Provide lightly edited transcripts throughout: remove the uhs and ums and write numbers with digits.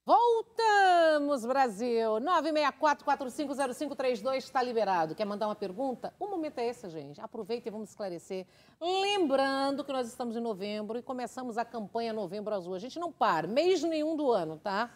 Voltamos, Brasil! 964-450532 está liberado. Quer mandar uma pergunta? O momento é esse, gente. Aproveita e vamos esclarecer. Lembrando que nós estamos em novembro e começamos a campanha Novembro Azul. A gente não para, mês nenhum do ano, tá?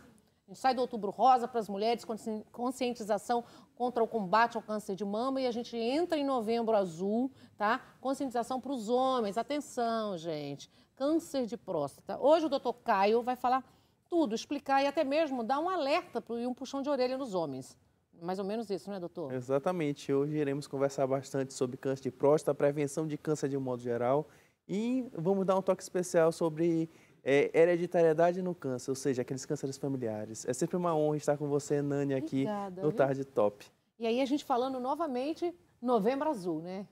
A gente sai do Outubro Rosa para as mulheres, conscientização contra o combate ao câncer de mama, e a gente entra em Novembro Azul, tá? Conscientização para os homens. Atenção, gente. Câncer de próstata. Hoje o doutor Caio vai falar tudo, explicar e até mesmo dar um alerta e um puxão de orelha nos homens. Mais ou menos isso, não é, doutor? Exatamente. Hoje iremos conversar bastante sobre câncer de próstata, prevenção de câncer de um modo geral, e vamos dar um toque especial sobre hereditariedade no câncer, ou seja, aqueles cânceres familiares. É sempre uma honra estar com você, Nani, aqui no Tarde Top. E aí a gente falando novamente Novembro Azul, né?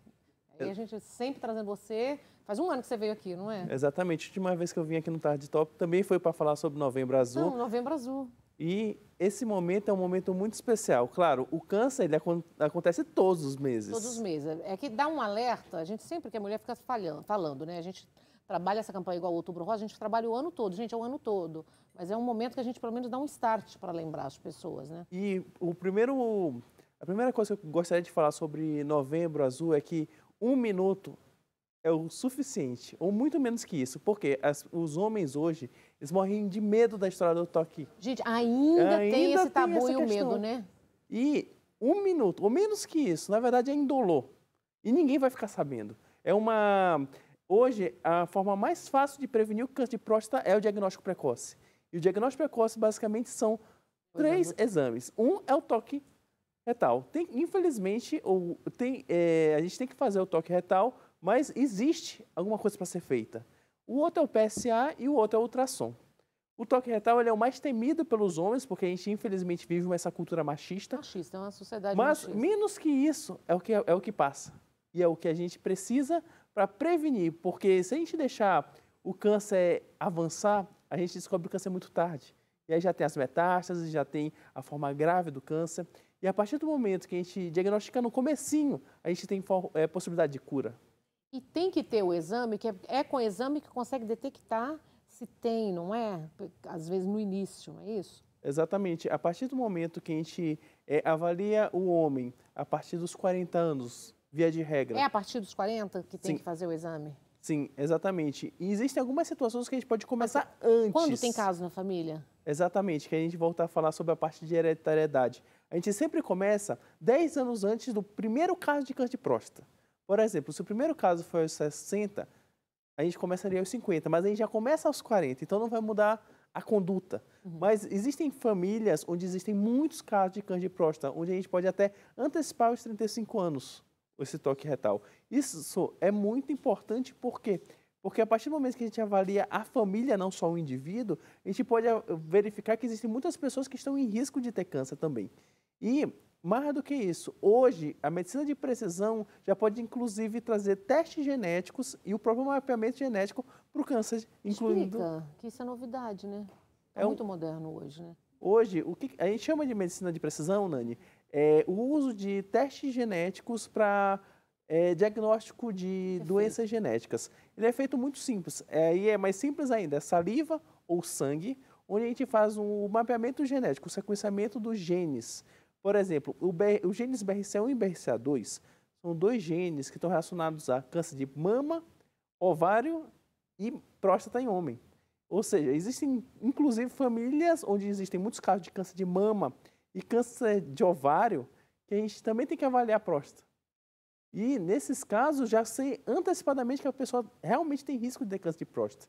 Aí a gente sempre trazendo você. Faz um ano que você veio aqui, não é? Exatamente. A última vez que eu vim aqui no Tarde Top também foi para falar sobre Novembro Azul. Não, Novembro Azul. E esse momento é um momento muito especial. Claro, o câncer ele acontece todos os meses. Todos os meses. É que dá um alerta, a gente sempre que a mulher fica falando, né? A gente trabalha essa campanha igual ao Outubro Rosa, a gente trabalha o ano todo, gente, é o ano todo. Mas é um momento que a gente pelo menos dá um start para lembrar as pessoas, né? E a primeira coisa que eu gostaria de falar sobre Novembro Azul é que 1 minuto é o suficiente, ou muito menos que isso, porque os homens hoje, eles morrem de medo da história do toque. Gente, ainda tem esse tabu e o medo, né? E 1 minuto, ou menos que isso, na verdade é indolor. E ninguém vai ficar sabendo. Hoje, a forma mais fácil de prevenir o câncer de próstata é o diagnóstico precoce. E o diagnóstico precoce, basicamente, são 3 exames. Um é o toque retal. Infelizmente, a gente tem que fazer o toque retal, mas existe alguma coisa para ser feita. O outro é o PSA e o outro é o ultrassom. O toque retal ele é o mais temido pelos homens, porque a gente, infelizmente, vive essa cultura machista. Machista, é uma sociedade machista. Mas, menos que isso, é o que passa. E é o que a gente precisa para prevenir, porque se a gente deixar o câncer avançar, a gente descobre o câncer muito tarde. E aí já tem as metástases, já tem a forma grave do câncer. E a partir do momento que a gente diagnostica no comecinho, a gente tem possibilidade de cura. E tem que ter o exame, que é com o exame que consegue detectar se tem, não é? Às vezes no início, não é isso? Exatamente. A partir do momento que a gente avalia o homem, a partir dos 40 anos, via de regra. É a partir dos 40 que tem que fazer o exame? Sim, exatamente. E existem algumas situações que a gente pode começar antes. Quando tem caso na família? Exatamente, que a gente volta a falar sobre a parte de hereditariedade. A gente sempre começa 10 anos antes do primeiro caso de câncer de próstata. Por exemplo, se o primeiro caso foi aos 60, a gente começaria aos 50, mas a gente já começa aos 40, então não vai mudar a conduta. Mas existem famílias onde existem muitos casos de câncer de próstata, onde a gente pode até antecipar os 35 anos esse toque retal. Isso é muito importante, por quê? Porque a partir do momento que a gente avalia a família, não só o indivíduo, a gente pode verificar que existem muitas pessoas que estão em risco de ter câncer também. E mais do que isso, hoje a medicina de precisão já pode inclusive trazer testes genéticos e o próprio mapeamento genético para o câncer, incluindo... Explica, que isso é novidade, né? É muito moderno hoje, né? Hoje, o que a gente chama de medicina de precisão, Nani, é o uso de testes genéticos para diagnóstico de doenças genéticas. Ele é feito muito simples, e é mais simples ainda, é saliva ou sangue, onde a gente faz um mapeamento genético, o sequenciamento dos genes. Por exemplo, os genes BRCA1 e BRCA2 são 2 genes que estão relacionados a câncer de mama, ovário e próstata em homem. Ou seja, existem inclusive famílias onde existem muitos casos de câncer de mama e câncer de ovário, que a gente também tem que avaliar a próstata. E nesses casos já sei antecipadamente que a pessoa realmente tem risco de ter câncer de próstata.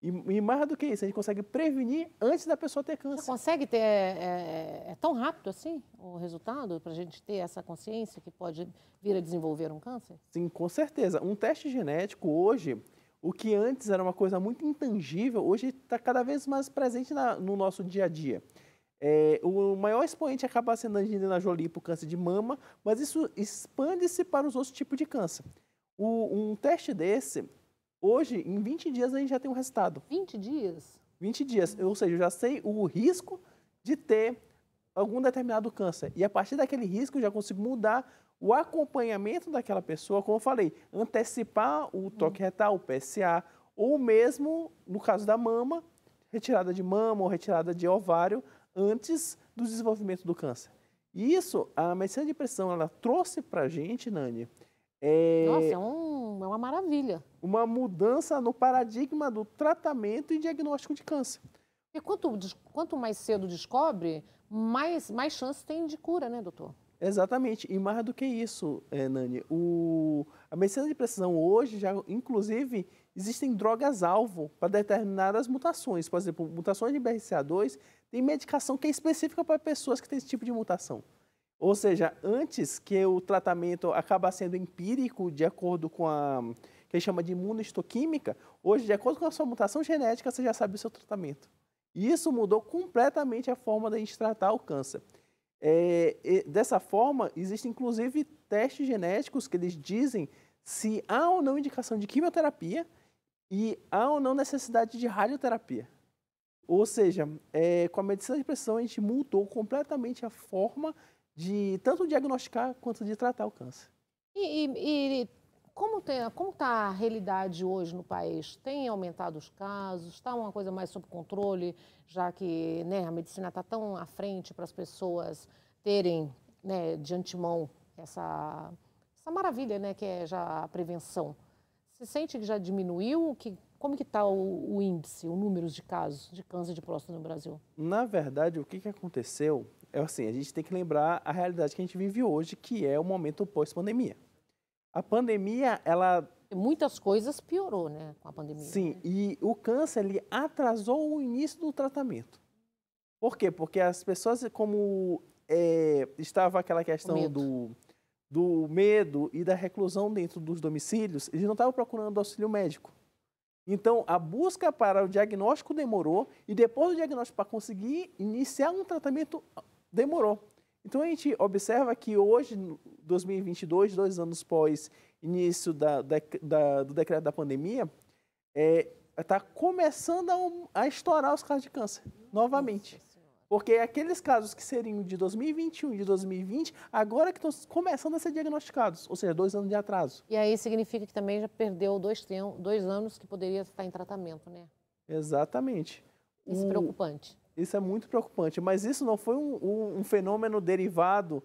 E mais do que isso, a gente consegue prevenir antes da pessoa ter câncer. Você consegue ter, é tão rápido assim o resultado para a gente ter essa consciência que pode vir a desenvolver um câncer? Sim, com certeza. Um teste genético hoje, o que antes era uma coisa muito intangível, hoje está cada vez mais presente no nosso dia a dia. O maior expoente acaba sendo a Angelina Jolie para o câncer de mama, mas isso expande-se para os outros tipos de câncer. Um teste desse, hoje, em 20 dias, a gente já tem um resultado. 20 dias? 20 dias, ou seja, eu já sei o risco de ter algum determinado câncer. E a partir daquele risco, eu já consigo mudar o acompanhamento daquela pessoa, como eu falei, antecipar o toque retal, o PSA, ou mesmo, no caso da mama, retirada de mama ou retirada de ovário antes do desenvolvimento do câncer. E isso, a medicina de precisão, ela trouxe para a gente, Nani, Nossa, é uma maravilha. uma mudança no paradigma do tratamento e diagnóstico de câncer. E quanto mais cedo descobre, mais chance tem de cura, né, doutor? Exatamente. E mais do que isso, Nani, a medicina de precisão hoje, já, inclusive, existem drogas-alvo para determinadas mutações. Por exemplo, mutações de BRCA2, tem medicação que é específica para pessoas que têm esse tipo de mutação. Ou seja, antes que o tratamento acaba sendo empírico, de acordo com que a gente chama de imunohistoquímica, hoje, de acordo com a sua mutação genética, você já sabe o seu tratamento. E isso mudou completamente a forma da gente tratar o câncer. Dessa forma, existem inclusive testes genéticos que eles dizem se há ou não indicação de quimioterapia e há ou não necessidade de radioterapia. Ou seja, com a medicina de precisão a gente mudou completamente a forma de tanto diagnosticar quanto de tratar o câncer. E como está a realidade hoje no país? Tem aumentado os casos? Está uma coisa mais sob controle, já que, né, a medicina está tão à frente para as pessoas terem, né, de antemão essa maravilha, né, que é já a prevenção? Você sente que já diminuiu? Como que está o índice, o número de casos de câncer de próstata no Brasil? Na verdade, o que aconteceu é assim, a gente tem que lembrar a realidade que a gente vive hoje, que é o momento pós-pandemia. A pandemia, ela... Muitas coisas piorou, né, com a pandemia. Sim, né? e o câncer, ele atrasou o início do tratamento. Por quê? Porque as pessoas, como estava aquela questão do medo e da reclusão dentro dos domicílios, eles não estavam procurando auxílio médico. Então, a busca para o diagnóstico demorou e depois do diagnóstico para conseguir iniciar um tratamento demorou. Então, a gente observa que hoje, 2022, 2 anos pós início do decreto da pandemia, está começando a estourar os casos de câncer, novamente. Porque aqueles casos que seriam de 2021 e de 2020, agora que estão começando a ser diagnosticados, ou seja, 2 anos de atraso. E aí significa que também já perdeu 2 anos que poderia estar em tratamento, né? Exatamente. Isso é preocupante. Isso é muito preocupante, mas isso não foi um fenômeno derivado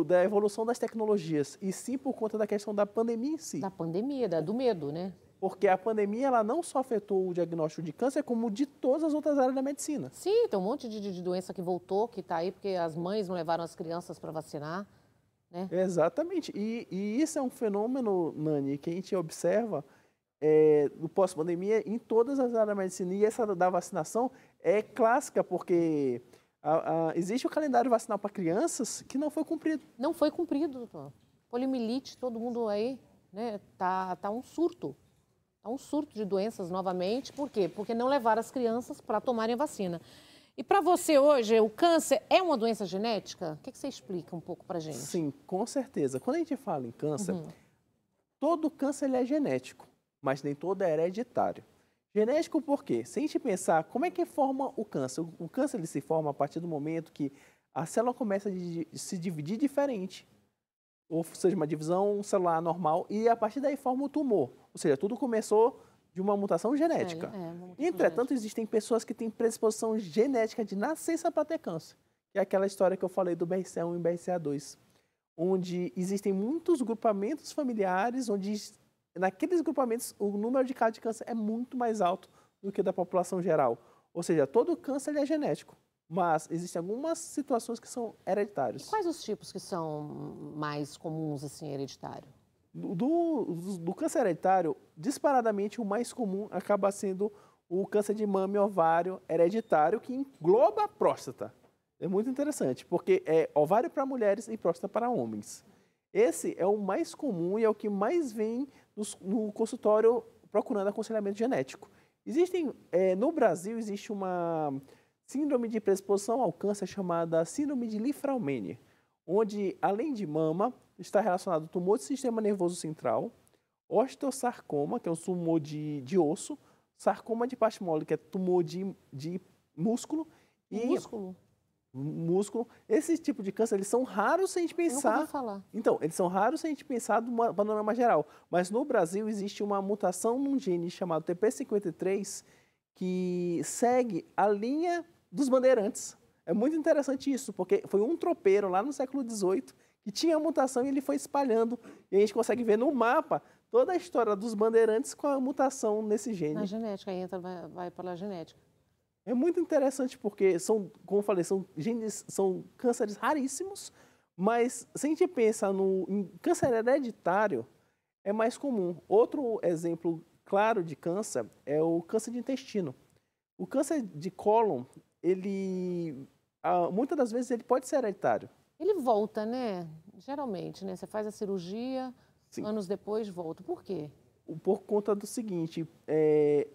da evolução das tecnologias, e sim por conta da questão da pandemia em si. Da pandemia, do medo, né? Porque a pandemia ela não só afetou o diagnóstico de câncer, como de todas as outras áreas da medicina. Sim, tem um monte de doença que voltou, que está aí porque as mães não levaram as crianças para vacinar, né? Exatamente. E isso é um fenômeno, Nani, que a gente observa no pós-pandemia em todas as áreas da medicina. E essa da vacinação é clássica, porque existe o calendário vacinal para crianças que não foi cumprido. Não foi cumprido, doutor. Poliomielite, todo mundo aí, né? Tá um surto. Tá um surto de doenças novamente. Por quê? Porque não levaram as crianças para tomarem a vacina. E para você hoje, o câncer é uma doença genética? O que você explica um pouco para gente? Sim, com certeza. Quando a gente fala em câncer, todo câncer ele é genético, mas nem todo é hereditário. Genético por quê? Se a gente pensar como é que forma o câncer ele se forma a partir do momento que a célula começa a se dividir diferente, ou seja, uma divisão celular normal, e a partir daí forma o tumor. Ou seja, tudo começou de uma mutação genética. Uma mutação Entretanto, genética. existem pessoas que têm predisposição genética de nascença para ter câncer, que é aquela história que eu falei do BRCA1 e BRCA2, onde existem muitos grupamentos familiares, onde naqueles grupamentos o número de casos de câncer é muito mais alto do que da população geral. Ou seja, todo câncer ele é genético, mas existem algumas situações que são hereditárias. E quais os tipos que são mais comuns, assim, hereditário? Do câncer hereditário, disparadamente o mais comum acaba sendo o câncer de mama e ovário hereditário, que engloba a próstata. É muito interessante, porque é ovário para mulheres e próstata para homens. Esse é o mais comum e é o que mais vem no consultório procurando aconselhamento genético. No Brasil, existe uma síndrome de predisposição ao câncer chamada síndrome de Li-Fraumeni, onde, além de mama, está relacionado ao tumor do sistema nervoso central, osteosarcoma, que é um tumor de osso, sarcoma de Pachymolde, que é tumor de músculo. Músculo. Esse tipo de câncer, eles são raros se a gente pensar... Eu nunca ouvi falar. Então, eles são raros se a gente pensar de um panorama geral. Mas no Brasil existe uma mutação num gene chamado TP53, que segue a linha dos bandeirantes. É muito interessante isso, porque foi um tropeiro lá no século XVIII que tinha a mutação e ele foi espalhando. E a gente consegue ver no mapa toda a história dos bandeirantes com a mutação nesse gene. Na genética, aí entra, vai pela genética. É muito interessante porque são, como eu falei, são genes, são cânceres raríssimos, mas se a gente pensa em câncer hereditário, é mais comum. Outro exemplo claro de câncer é o câncer de intestino. O câncer de cólon, ele, muitas das vezes, ele pode ser hereditário. Ele volta, né? Geralmente, né? Você faz a cirurgia, Sim. Anos depois volta. Por quê? Por conta do seguinte,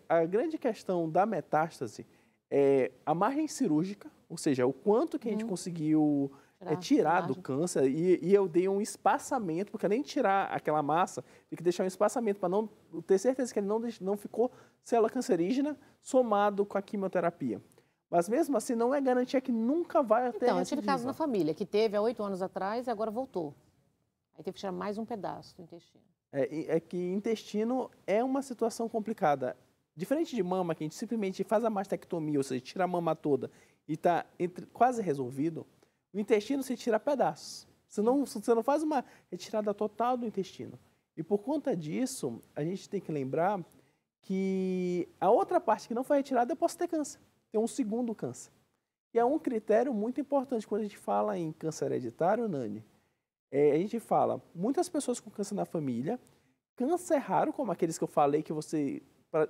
a grande questão da metástase é a margem cirúrgica, ou seja, o quanto que a gente conseguiu tirar do câncer, e eu dei um espaçamento, porque além de tirar aquela massa, tem que deixar um espaçamento para não ter certeza que ele não ficou célula cancerígena somado com a quimioterapia. Mas mesmo assim, não é garantia que nunca vai ter Então, eu tive caso na família, que teve há 8 anos atrás e agora voltou. Aí teve que tirar mais um pedaço do intestino. É que intestino é uma situação complicada. Diferente de mama, que a gente simplesmente faz a mastectomia, ou seja, tira a mama toda e está quase resolvido, o intestino se tira pedaços. Você não faz uma retirada total do intestino. E por conta disso, a gente tem que lembrar que a outra parte que não foi retirada, eu posso ter câncer. Tem um segundo câncer. E é um critério muito importante quando a gente fala em câncer hereditário, Nani. A gente fala, muitas pessoas com câncer na família, câncer raro, como aqueles que eu falei, que você,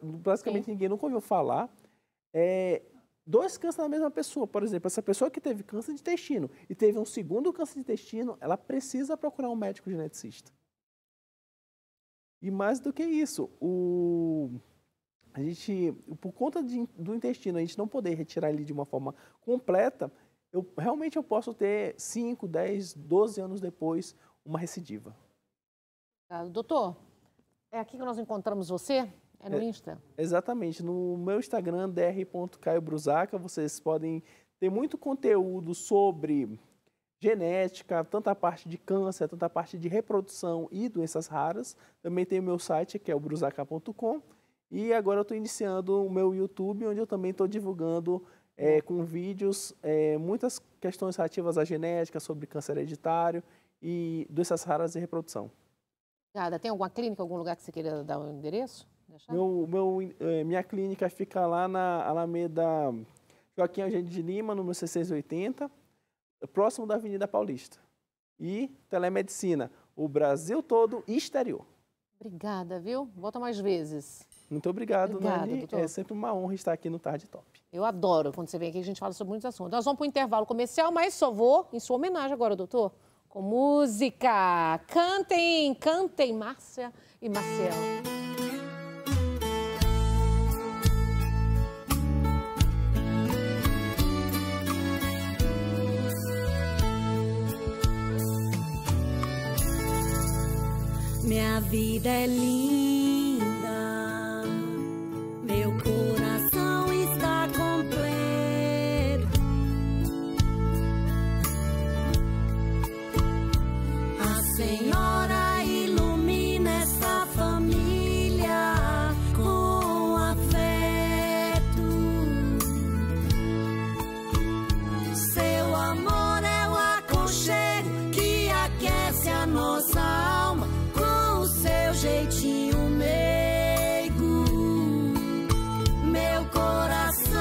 basicamente ninguém nunca ouviu falar, 2 cânceres na mesma pessoa. Por exemplo, essa pessoa que teve câncer de intestino e teve um segundo câncer de intestino, ela precisa procurar um médico geneticista. E mais do que isso, a gente, por conta do intestino, a gente não poder retirar ele de uma forma completa, realmente eu posso ter 5, 10, 12 anos depois uma recidiva. Doutor, é aqui que nós encontramos você? É no Insta? Exatamente. No meu Instagram, dr.caiobrusaca, vocês podem ter muito conteúdo sobre genética, tanto a parte de câncer, tanto a parte de reprodução e doenças raras. Também tem o meu site, que é o brusaca.com. E agora eu estou iniciando o meu YouTube, onde eu também estou divulgando com vídeos muitas questões relativas à genética, sobre câncer hereditário e doenças raras e reprodução. Tem alguma clínica, algum lugar que você queira dar o endereço? Minha clínica fica lá na Alameda Joaquim Eugênio de Lima, número 680, próximo da Avenida Paulista. E telemedicina, o Brasil todo e exterior. Obrigada, viu? Volta mais vezes. Muito obrigado, Nani. Doutor. É sempre uma honra estar aqui no Tarde Top. Eu adoro quando você vem aqui, a gente fala sobre muitos assuntos. Nós vamos para o intervalo comercial, mas só vou em sua homenagem agora, doutor, com música. Cantem, cantem, Márcia e Marcel. Minha vida é linda, meu coração está completo. A Senhora ilumina essa família com afeto. Seu amor é o aconchego que aquece a nossa alma. Jeitinho meigo, meu coração,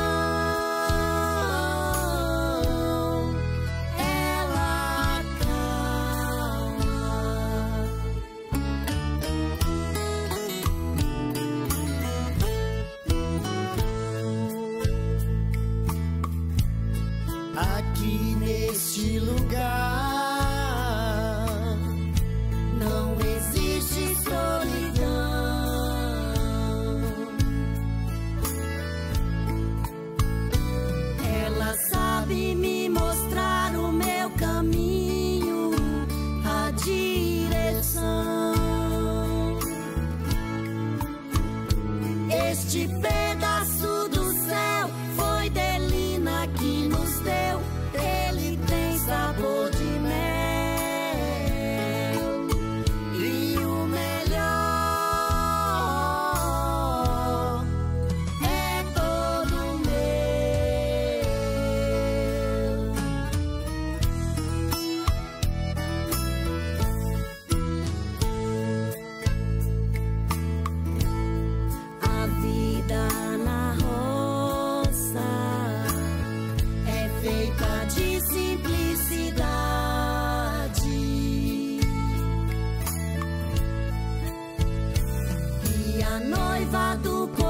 ela acalma. Aqui neste lugar não existe solidão. Ela sabe me mostrar o meu caminho, a direção. Este pedaço do céu foi Delina que nos deu. Ele tem sabor de mel. noivado